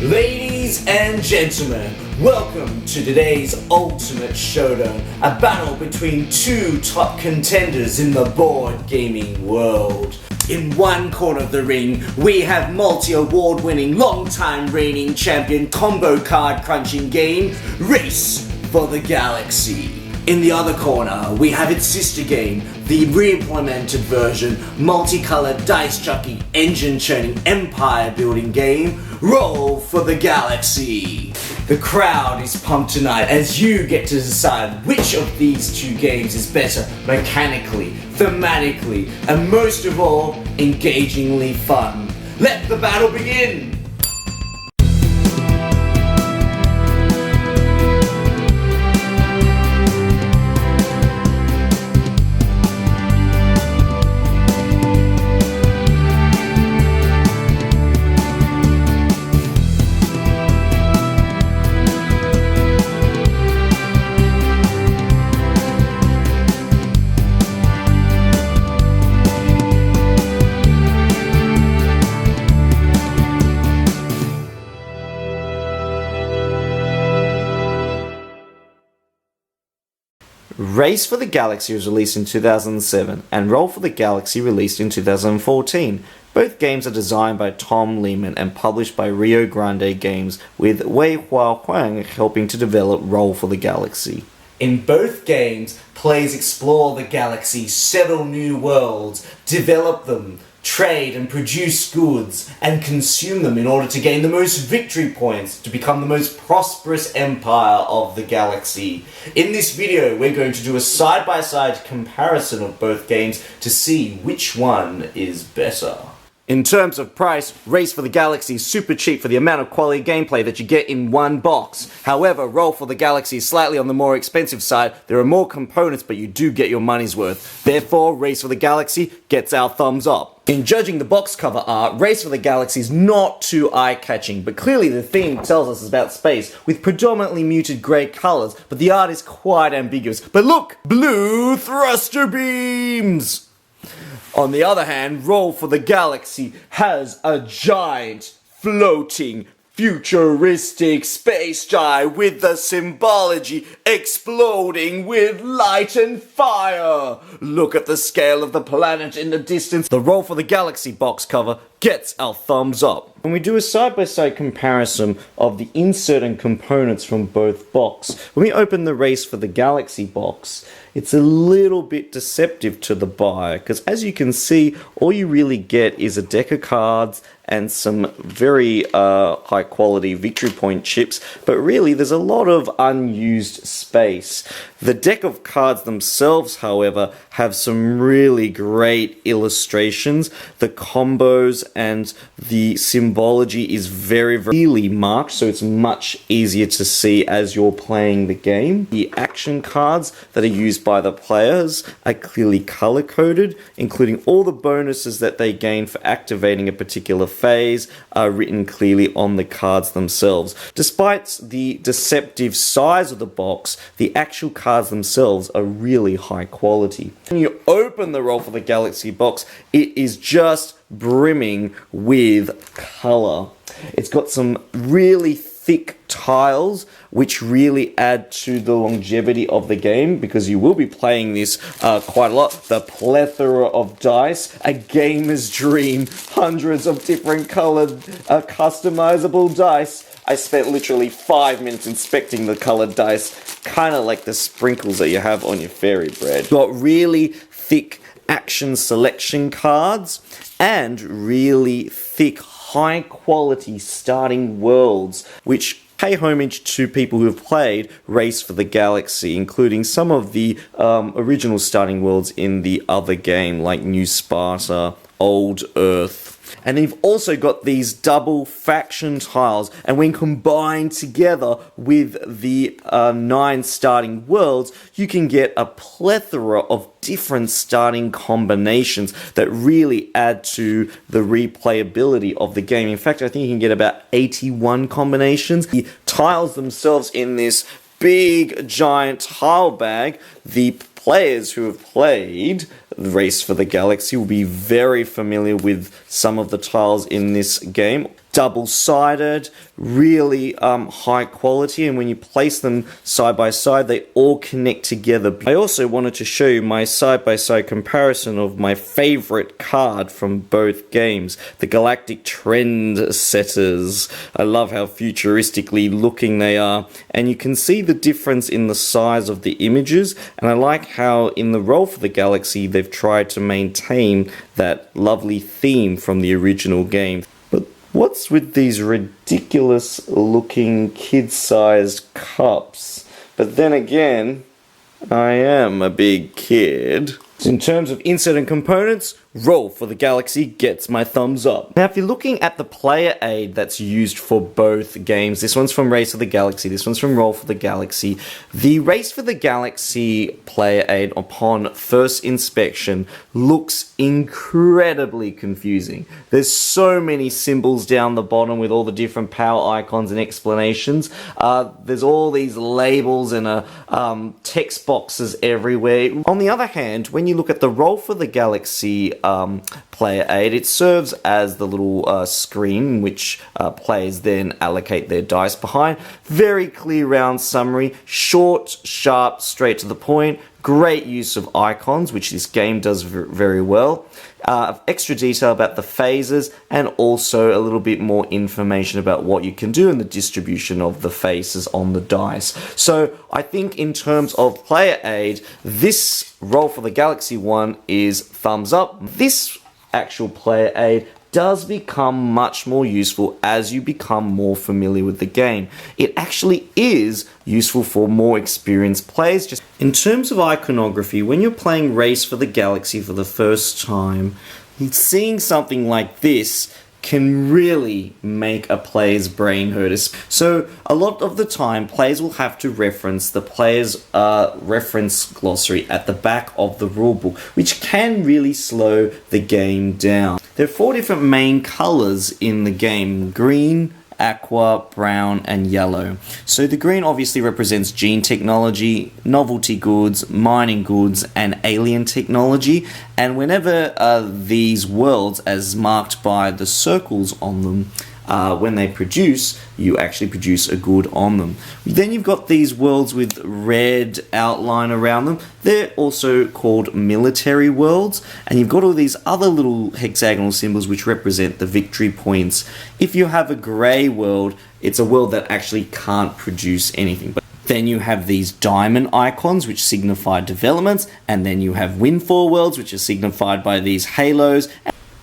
Ladies and gentlemen, welcome to today's ultimate showdown, a battle between two top contenders in the board gaming world. In one corner of the ring, we have multi-award winning, long-time reigning champion combo card crunching game, Race for the Galaxy. In the other corner, we have its sister game, the re-implemented version, multicolored dice chucking, engine churning, empire building game, Roll for the Galaxy. The crowd is pumped tonight as you get to decide which of these two games is better mechanically, thematically, and most of all, engagingly fun. Let the battle begin! Race for the Galaxy was released in 2007, and Roll for the Galaxy released in 2014. Both games are designed by Tom Lehmann and published by Rio Grande Games, with Wei-HWa Huang helping to develop Roll for the Galaxy. In both games, players explore the galaxy, settle new worlds, develop them, trade and produce goods, and consume them in order to gain the most victory points to become the most prosperous empire of the galaxy. In this video, we're going to do a side-by-side comparison of both games to see which one is better. In terms of price, Race for the Galaxy is super cheap for the amount of quality gameplay that you get in one box. However, Roll for the Galaxy is slightly on the more expensive side. There are more components, but you do get your money's worth. Therefore, Race for the Galaxy gets our thumbs up. In judging the box cover art, Race for the Galaxy is not too eye-catching, but clearly the theme tells us it's about space, with predominantly muted grey colours, but the art is quite ambiguous. But look! Blue thruster beams! On the other hand, Roll for the Galaxy has a giant, floating, futuristic space giant with the symbology exploding with light and fire. Look at the scale of the planet in the distance. The Roll for the Galaxy box cover gets our thumbs up. When we do a side-by-side comparison of the insert and components from both boxes, when we open the Race for the Galaxy box, it's a little bit deceptive to the buyer, because as you can see, all you really get is a deck of cards and some very high quality victory point chips, but really there's a lot of unused space. The deck of cards themselves, however, have some really great illustrations. The combos and the symbology is very clearly marked, so it's much easier to see as you're playing the game. The action cards that are used by the players are clearly color-coded, including all the bonuses that they gain for activating a particular phase are written clearly on the cards themselves. Despite the deceptive size of the box, the actual cards themselves are really high quality. When you open the Roll for the Galaxy box, it is just brimming with color. It's got some really thick tiles which really add to the longevity of the game, because you will be playing this quite a lot. The plethora of dice, a gamer's dream, hundreds of different colored customizable dice. I spent literally 5 minutes inspecting the colored dice, kind of like the sprinkles that you have on your fairy bread. Got really thick action selection cards and really thick high quality starting worlds, which pay homage to people who have played Race for the Galaxy, including some of the original starting worlds in the other game, like New Sparta, Old Earth. And you've also got these double faction tiles, and when combined together with the 9 starting worlds, you can get a plethora of different starting combinations that really add to the replayability of the game. In fact, I think you can get about 81 combinations. The tiles themselves in this big giant tile bag, the players who have played Race for the Galaxy will be very familiar with some of the tiles in this game. double-sided, really high quality, and when you place them side by side, they all connect together. I also wanted to show you my side-by-side comparison of my favorite card from both games, the Galactic Trend Setters. I love how futuristically looking they are, and you can see the difference in the size of the images, and I like how in the Roll for the Galaxy they've tried to maintain that lovely theme from the original game. What's with these ridiculous looking kid-sized cups? But then again, I am a big kid. In terms of insert and components, Roll for the Galaxy gets my thumbs up. Now if you're looking at the player aid that's used for both games, this one's from Race for the Galaxy, this one's from Roll for the Galaxy. The Race for the Galaxy player aid upon first inspection looks incredibly confusing. There's so many symbols down the bottom with all the different power icons and explanations. There's all these labels and text boxes everywhere. On the other hand, when you look at the Roll for the Galaxy player aid, it serves as the little screen which players then allocate their dice behind. Very clear round summary, short, sharp, straight to the point. Great use of icons, which this game does very well. Extra detail about the phases, and also a little bit more information about what you can do and the distribution of the faces on the dice. So I think in terms of player aid, this Roll for the Galaxy one is thumbs up. This actual player aid does become much more useful as you become more familiar with the game. It actually is useful for more experienced players. Just in terms of iconography, when you're playing Race for the Galaxy for the first time, seeing something like this can really make a player's brain hurt. So a lot of the time, players will have to reference the player's reference glossary at the back of the rulebook, which can really slow the game down. There are 4 different main colors in the game: green, aqua, brown, and yellow. So the green obviously represents gene technology, novelty goods, mining goods, and alien technology. And whenever these worlds, as marked by the circles on them, when they produce, you actually produce a good on them. Then you've got these worlds with red outline around them. They're also called military worlds, and you've got all these other little hexagonal symbols which represent the victory points. If you have a grey world, it's a world that actually can't produce anything. But then you have these diamond icons which signify developments, and then you have windfall worlds which are signified by these halos.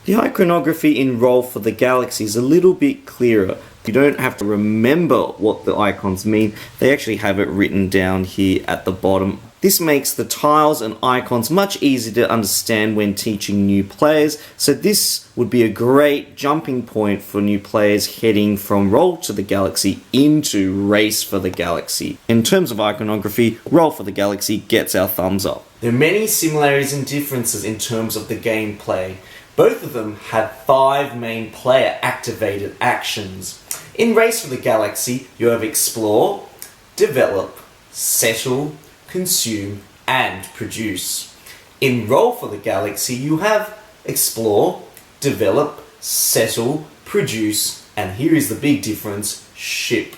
The iconography in Roll for the Galaxy is a little bit clearer. You don't have to remember what the icons mean. They actually have it written down here at the bottom. This makes the tiles and icons much easier to understand when teaching new players. So this would be a great jumping point for new players heading from Roll to the Galaxy into Race for the Galaxy. In terms of iconography, Roll for the Galaxy gets our thumbs up. There are many similarities and differences in terms of the gameplay. Both of them have 5 main player-activated actions. In Race for the Galaxy, you have Explore, Develop, Settle, Consume, and Produce. In Roll for the Galaxy, you have Explore, Develop, Settle, Produce, and here is the big difference, Ship.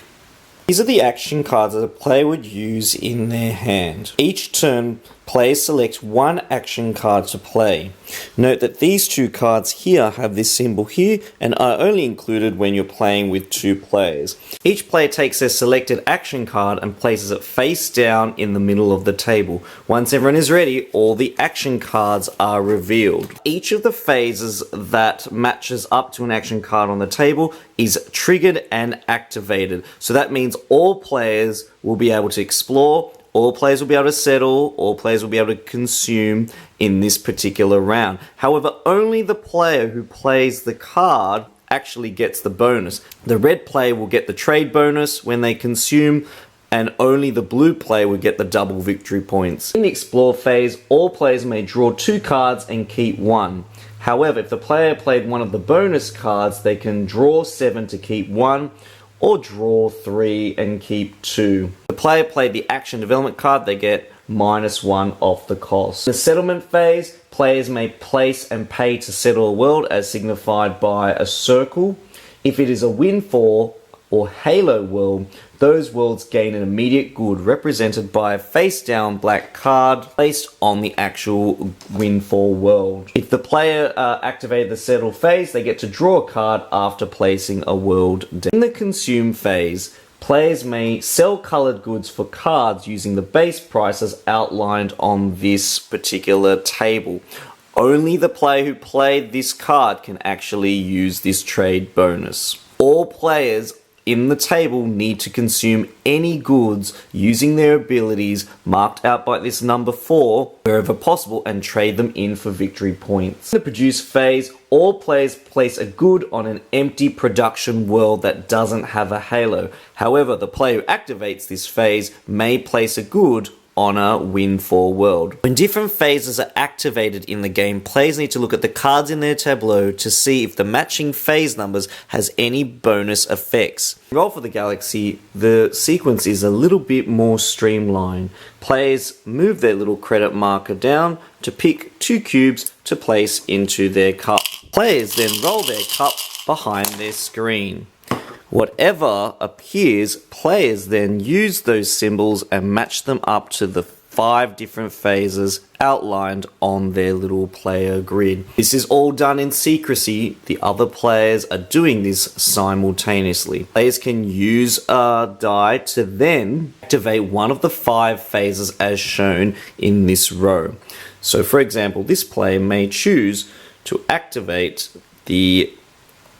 These are the action cards that a player would use in their hand. Each turn, players select one action card to play. Note that these 2 cards here have this symbol here and are only included when you're playing with 2 players. Each player takes their selected action card and places it face down in the middle of the table. Once everyone is ready, all the action cards are revealed. Each of the phases that matches up to an action card on the table is triggered and activated. So that means all players will be able to explore, all players will be able to settle, all players will be able to consume in this particular round. However, only the player who plays the card actually gets the bonus. The red player will get the trade bonus when they consume, and only the blue player will get the double victory points. In the explore phase, all players may draw 2 cards and keep 1. However, if the player played one of the bonus cards, they can draw 7 to keep 1, or draw 3 and keep 2. If the player played the action development card, they get -1 off the cost. In the settlement phase, players may place and pay to settle a world as signified by a circle. If it is a windfall or halo world, those worlds gain an immediate good represented by a face-down black card placed on the actual windfall world. If the player activated the settle phase, they get to draw a card after placing a world down. In the consume phase, players may sell colored goods for cards using the base prices outlined on this particular table. Only the player who played this card can actually use this trade bonus. All players in the table need to consume any goods using their abilities marked out by this number 4 wherever possible and trade them in for victory points. In the produce phase, all players place a good on an empty production world that doesn't have a halo. However, the player who activates this phase may place a good on a windfall world. When different phases are activated in the game, players need to look at the cards in their tableau to see if the matching phase numbers has any bonus effects. In Roll for the Galaxy, the sequence is a little bit more streamlined. Players move their little credit marker down to pick 2 cubes to place into their cup. Players then roll their cup behind their screen. Whatever appears, players then use those symbols and match them up to the 5 different phases outlined on their little player grid. This is all done in secrecy. The other players are doing this simultaneously. Players can use a die to then activate one of the 5 phases as shown in this row. So for example, this player may choose to activate the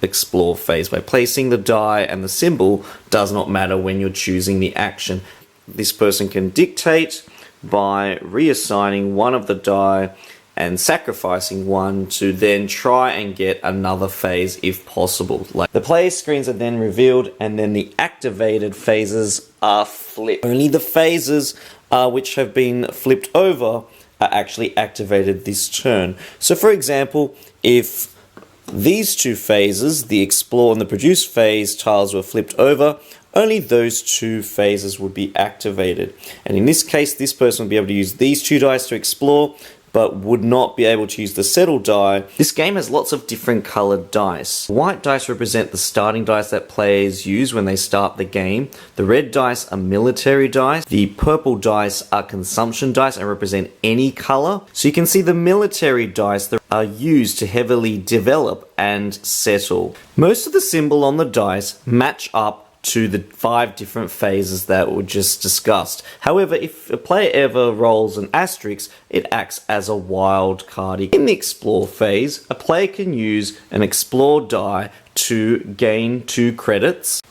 explore phase by placing the die, and the symbol does not matter when you're choosing the action. This person can dictate by reassigning one of the die and sacrificing one to then try and get another phase if possible. The player screens are then revealed and then the activated phases are flipped. Only the phases which have been flipped over are actually activated this turn. So for example, if these 2 phases, the explore and the produce phase tiles, were flipped over, only those 2 phases would be activated. And in this case, this person would be able to use these 2 dice to explore, but would not be able to use the settle die. This game has lots of different colored dice. White dice represent the starting dice that players use when they start the game. The red dice are military dice. The purple dice are consumption dice and represent any color. So you can see the military dice that are used to heavily develop and settle. Most of the symbol on the dice match up to the 5 different phases that were just discussed. However, if a player ever rolls an asterisk, it acts as a wild card. In the explore phase, a player can use an explore die to gain 2 credits.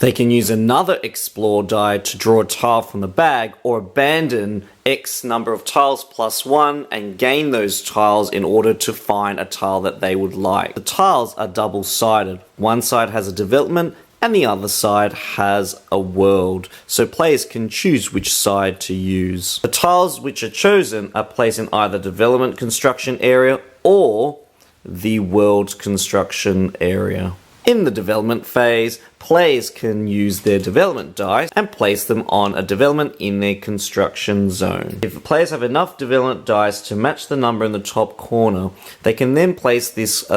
They can use another explore die to draw a tile from the bag, or abandon X number of tiles plus 1 and gain those tiles in order to find a tile that they would like. The tiles are double-sided. One side has a development and the other side has a world, so players can choose which side to use. The tiles which are chosen are placed in either development construction area or the world construction area. In the development phase, players can use their development dice and place them on a development in their construction zone. If the players have enough development dice to match the number in the top corner, they can then place this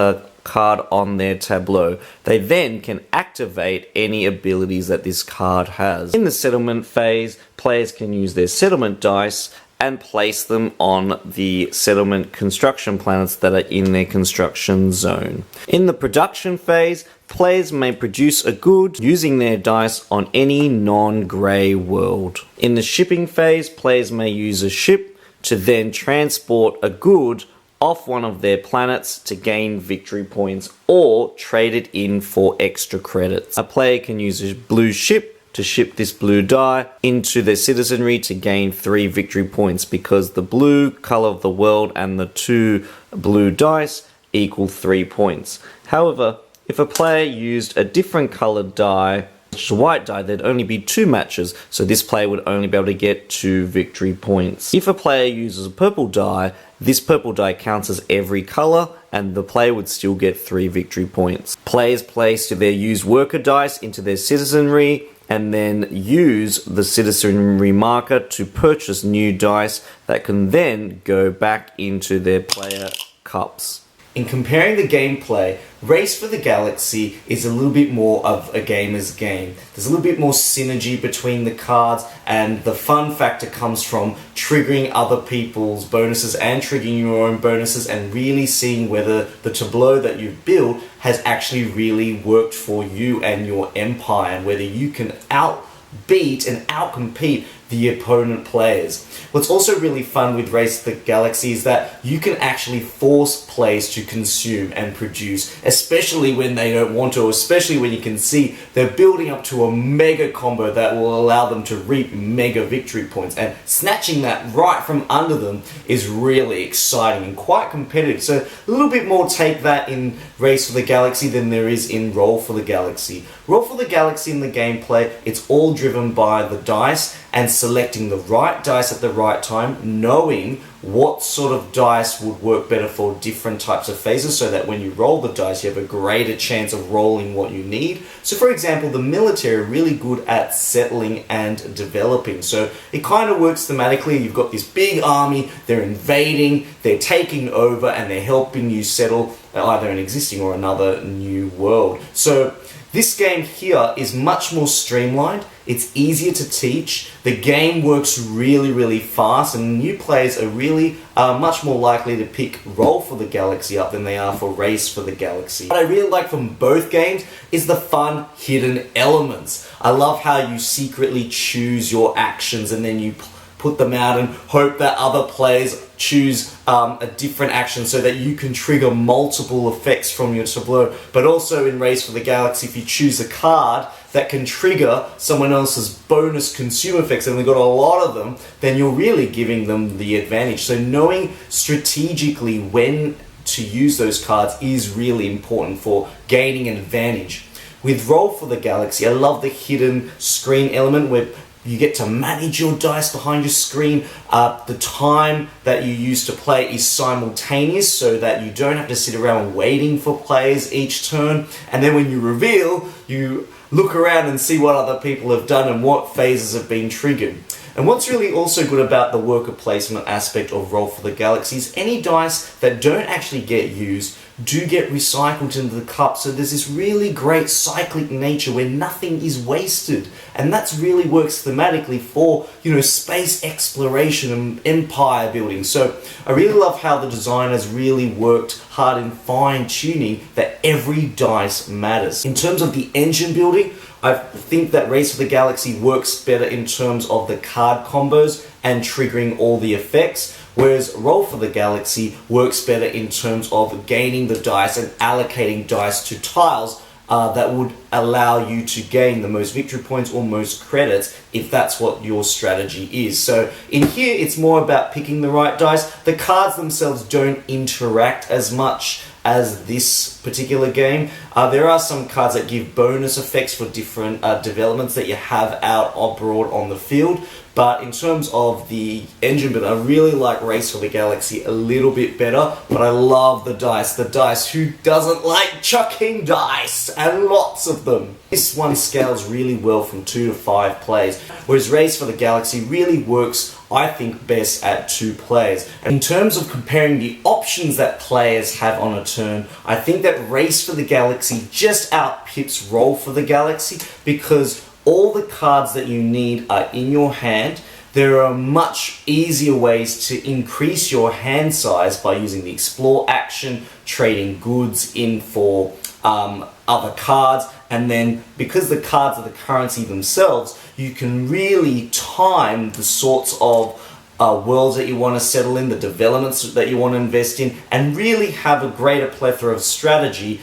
card on their tableau. They then can activate any abilities that this card has. In the settlement phase, players can use their settlement dice and place them on the settlement construction planets that are in their construction zone. In the production phase, players may produce a good using their dice on any non-grey world. In the shipping phase, players may use a ship to then transport a good off one of their planets to gain victory points or trade it in for extra credits. A player can use a blue ship to ship this blue die into their citizenry to gain 3 victory points, because the blue color of the world and the 2 blue dice equal 3 points. However, if a player used a different colored die, such as a white die, there'd only be 2 matches, so this player would only be able to get 2 victory points. If a player uses a purple die, this purple die counts as every color, and the player would still get 3 victory points. Players place their used worker dice into their citizenry, and then use the citizenry marker to purchase new dice that can then go back into their player cups. in comparing the gameplay, Race for the Galaxy is a little bit more of a gamer's game. There's a little bit more synergy between the cards, and the fun factor comes from triggering other people's bonuses and triggering your own bonuses and really seeing whether the tableau that you've built has actually really worked for you and your empire, and whether you can outbeat and outcompete the opponent players. What's also really fun with Race to the Galaxy is that you can actually force players to consume and produce, especially when they don't want to, or especially when you can see they're building up to a mega combo that will allow them to reap mega victory points, and snatching that right from under them is really exciting and quite competitive. So a little bit more take that in Race for the Galaxy than there is in Roll for the Galaxy. Roll for the Galaxy in the gameplay, it's all driven by the dice and selecting the right dice at the right time, knowing what sort of dice would work better for different types of phases, so that when you roll the dice you have a greater chance of rolling what you need. So for example, the military are really good at settling and developing, so it kind of works thematically. You've got this big army, they're invading, they're taking over, and they're helping you settle either an existing or another new world. So this game here is much more streamlined, it's easier to teach, the game works really fast, and new players are really much more likely to pick Roll for the Galaxy up than they are for Race for the Galaxy. What I really like from both games is the fun hidden elements. I love how you secretly choose your actions and then you put them out and hope that other players choose a different action so that you can trigger multiple effects from your tableau. But also in Race for the Galaxy, if you choose a card that can trigger someone else's bonus consume effects, and they've got a lot of them, then you're really giving them the advantage. So knowing strategically when to use those cards is really important for gaining an advantage. With Roll for the Galaxy, I love the hidden screen element where you get to manage your dice behind your screen. The time that you use to play is simultaneous, so that you don't have to sit around waiting for players each turn. And then when you reveal, you look around and see what other people have done and what phases have been triggered. And what's really also good about the worker placement aspect of Roll for the Galaxy is any dice that don't actually get used do get recycled into the cup, so there's this really great cyclic nature where nothing is wasted, and that really works thematically for, space exploration and empire building. So I really love how the designers really worked hard in fine-tuning that every dice matters. In terms of the engine building, I think that Race for the Galaxy works better in terms of the card combos and triggering all the effects, whereas Roll for the Galaxy works better in terms of gaining the dice and allocating dice to tiles that would allow you to gain the most victory points or most credits if that's what your strategy is. So in here, it's more about picking the right dice. The cards themselves don't interact as much as this particular game. There are some cards that give bonus effects for different developments that you have out abroad on the field. But in terms of the engine build, I really like Race for the Galaxy a little bit better, but I love the dice. The dice, who doesn't like chucking dice? And lots of them. This one scales really well from 2 to 5 players, whereas Race for the Galaxy really works, I think, best at 2 players. And in terms of comparing the options that players have on a turn, I think that Race for the Galaxy just outpips Roll for the Galaxy, because all the cards that you need are in your hand. There are much easier ways to increase your hand size by using the explore action, trading goods in for other cards, and then because the cards are the currency themselves, you can really time the sorts of worlds that you want to settle in, the developments that you want to invest in, and really have a greater plethora of strategy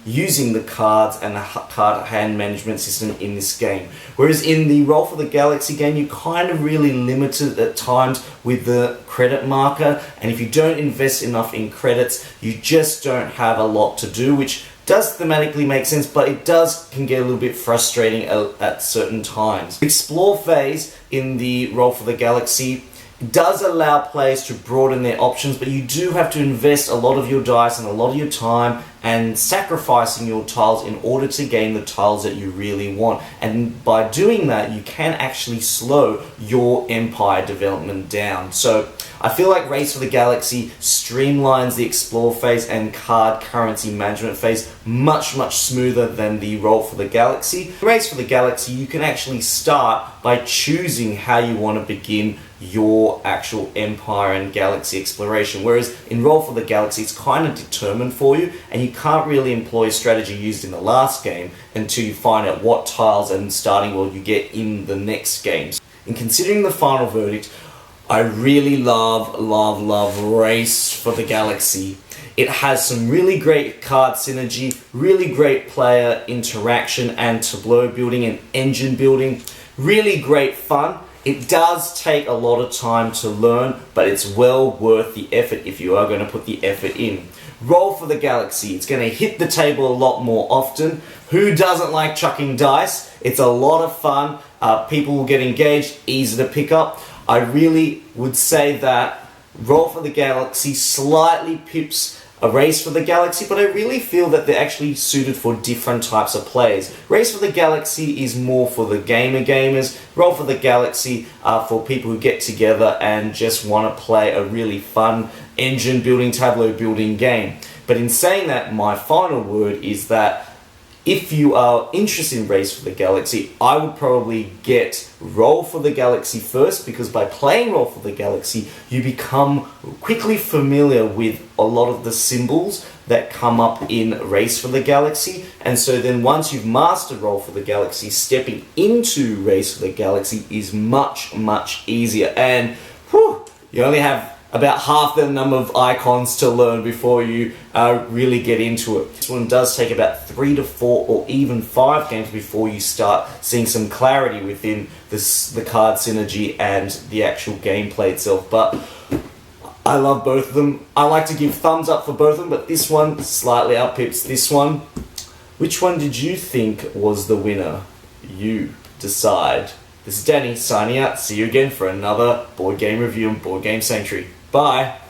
using the cards and the card hand management system in this game. Whereas in the Roll for the Galaxy game, you're kind of really limited at times with the credit marker, and if you don't invest enough in credits, you just don't have a lot to do, which does thematically make sense, but it can get a little bit frustrating at certain times. Explore phase in the Roll for the Galaxy does allow players to broaden their options, but you do have to invest a lot of your dice and a lot of your time and sacrificing your tiles in order to gain the tiles that you really want. And by doing that, you can actually slow your empire development down. So I feel like Race for the Galaxy streamlines the explore phase and card currency management phase much smoother than the Roll for the Galaxy. Race for the Galaxy, you can actually start by choosing how you want to begin your actual empire and galaxy exploration, whereas in Roll for the Galaxy it's kind of determined for you, and you can't really employ strategy used in the last game until you find out what tiles and starting world you get in the next games. In considering the final verdict, I really love Race for the Galaxy. It has some really great card synergy, really great player interaction and tableau building and engine building, really great fun. It does take a lot of time to learn, but it's well worth the effort if you are going to put the effort in. Roll for the Galaxy, it's going to hit the table a lot more often. Who doesn't like chucking dice? It's a lot of fun. People will get engaged, easy to pick up. I really would say that Roll for the Galaxy slightly pips a Race for the Galaxy, but I really feel that they're actually suited for different types of players. Race for the Galaxy is more for the gamers. Roll for the Galaxy are for people who get together and just want to play a really fun engine building, tableau building game. But in saying that, my final word is that if you are interested in Race for the Galaxy, I would probably get Roll for the Galaxy first, because by playing Roll for the Galaxy, you become quickly familiar with a lot of the symbols that come up in Race for the Galaxy. And so then once you've mastered Roll for the Galaxy, stepping into Race for the Galaxy is much easier. And you only have about half the number of icons to learn before you really get into it. This one does take about 3 to 4 or even 5 games before you start seeing some clarity within the card synergy and the actual gameplay itself. But I love both of them. I like to give thumbs up for both of them, but this one slightly outpips this one. Which one did you think was the winner? You decide. This is Danny signing out. See you again for another board game review on Board Game Sanctuary. Bye.